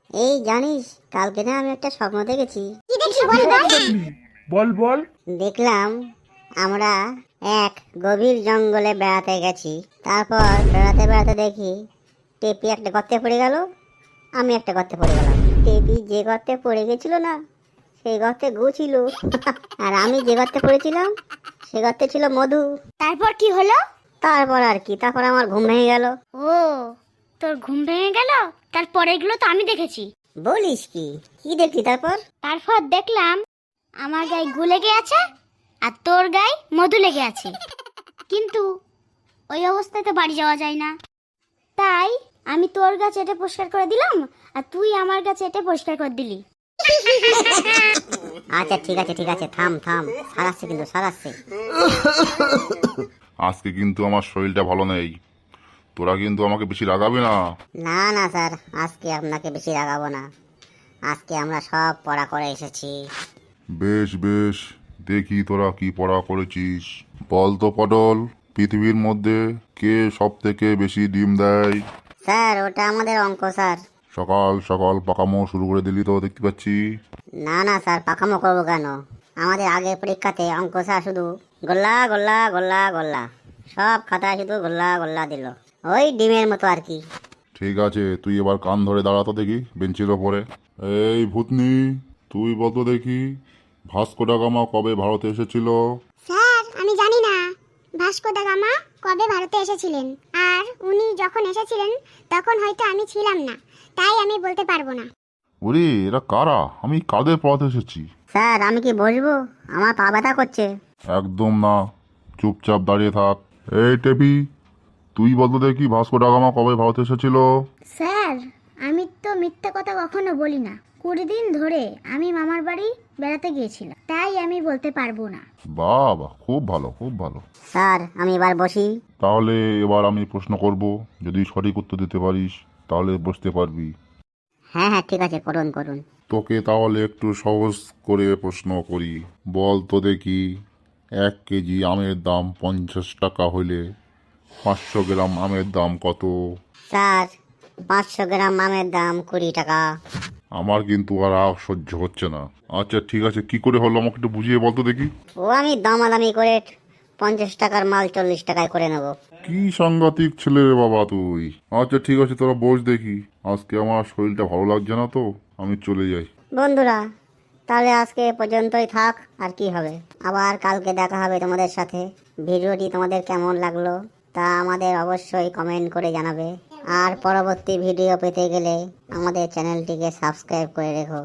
এই জানিস, কালকে না আমি একটা স্বপ্ন দেখেছি। কি দেখি বল না। বল বল। দেখলাম আমরা এক গভীর জঙ্গলে বেড়াতে গেছি। তারপর বেড়াতে বেড়াতে দেখি টেপি একটা গর্তে পড়ে গেল, আমি একটা গর্তে পড়ে গেলাম। টেপি যে গর্তে পড়ে গেছিল না, সেই গর্তে গু ছিল। আর আমি যে গর্তে পড়েছিলাম সে গর্তে ছিল মধু। তারপর কি হলো? তারপর আর কি, তারপর আমার ঘুম ভেঙে গেল। ও, তোর ঘুম ভেঙে গেল? তারপর এগুলো তো আমি দেখেছি। বলিস কি? কি দেখলি তারপর? তারপর দেখলাম আমার গায়ে গু লেগে আছে আর তোর গায়ে মধু লেগে আছে, কিন্তু ওই অবস্থায় তো বাড়ি যাওয়া যায় না। তাই আমি তোর গাছ এটা পরিষ্কার করে দিলাম আর তুই আমার গাছ এটা পরিষ্কার করে দিলি। আচ্ছা ঠিক আছে ঠিক আছে, থাম থাম, সারাচ্ছে কিন্তু সারাচ্ছে। আজকে কিন্তু আমার শরীরটা ভালো নেই, তোরা কিন্তু আমাকে বেশি রাগাবে না। না না স্যার, আজকে আপনাকে বেশি রাগাবো না। আজকে আমরা সব পড়া করে এসেছি। বেশ বেশ, দেখি তোরা কি পড়া করেছিস। বল তো পটল, পৃথিবীর মধ্যে কে সব থেকে বেশি ডিম দেয়? স্যার ওটা আমাদের অঙ্ক স্যার। সকাল সকাল পাকামো শুরু করে দিলি তো দেখতে পাচ্ছি। না না স্যার, পাকামো করবো কেন? আমাদের আগের পরীক্ষাতে অঙ্ক স্যার শুধু গোল্লা গোল্লা গোল্লা গোল্লা, সব খাতায় শুধু গোল্লা গোল্লা দিল, ওই ডিমের মতো আর কি। ঠিক আছে, তুই এবার কান ধরে দাঁড়াতো দেখি বেঞ্চের ওপরে। এই ভূতনি, তুই বলতো দেখি ভাস্কো ডা গামা কবে ভারতে এসেছিল? স্যার আমি জানি না ভাস্কো দা গামা কবে ভারতে এসেছিলেন, আর উনি যখন এসেছিলেন তখন হয়তো আমি ছিলাম না, তাই আমি বলতে পারবো না। ওরে এরা কারা? আমি কাদের পড়াতে এসেছি? স্যার আমি কি বসবো? আমার পা ব্যথা করছে। একদম না, চুপচাপ দাঁড়িয়ে থাক। এই টেপি, তুই বলতো দেখি ভাস্কো ডা গামা কবে ভারতে এসেছিল? স্যার আমি তো মিথ্যা কথা কখনো বলি না। 20 দিন ধরে আমি মামার বাড়ি বেড়াতে গিয়েছিলাম, তাই আমি বলতে পারবো না। বাহ বাহ, খুব ভালো খুব ভালো। স্যার আমি এবার বসি। তাহলে এবার আমি প্রশ্ন করব, যদি সঠিক উত্তর দিতে পারিস তাহলে বসতে পারবি। হ্যাঁ হ্যাঁ ঠিক আছে, করুন করুন। তোকে তাহলে একটু সহজ করে প্রশ্ন করি। বল তো দেখি, 1 কেজি আমের দাম 50 টাকা হইলে 500 গ্রাম আমের দাম কত? স্যার 500 গ্রাম আমের দাম 20 টাকা। আমার কিন্তু আর রাগ সহ্য হচ্ছে না। আচ্ছা ঠিক আছে, কি করে হলো আমাকে একটু বুঝিয়ে বলতো দেখি। ও আমি দামাদামি করে 50 টাকার মাল 40 টাকায় করে নেবো। কি সাংঘাতিক ছেলে রে বাবা তুই। আচ্ছা ঠিক আছে, তোরা বস দেখি। আজকে আমার শরীরটা ভালো লাগছে না তো, আমি চলে যাই। বন্ধুরা তাহলে আজকে এ পর্যন্তই থাক, আর কি হবে। আবার কালকে দেখা হবে তোমাদের সাথে। ভিডিওটি তোমাদের কেমন লাগলো তা আমাদের অবশ্যই কমেন্ট করে জানাবে। আর পরবর্তী ভিডিও পেতে গেলে আমাদের চ্যানেলটিকে সাবস্ক্রাইব করে রেখো।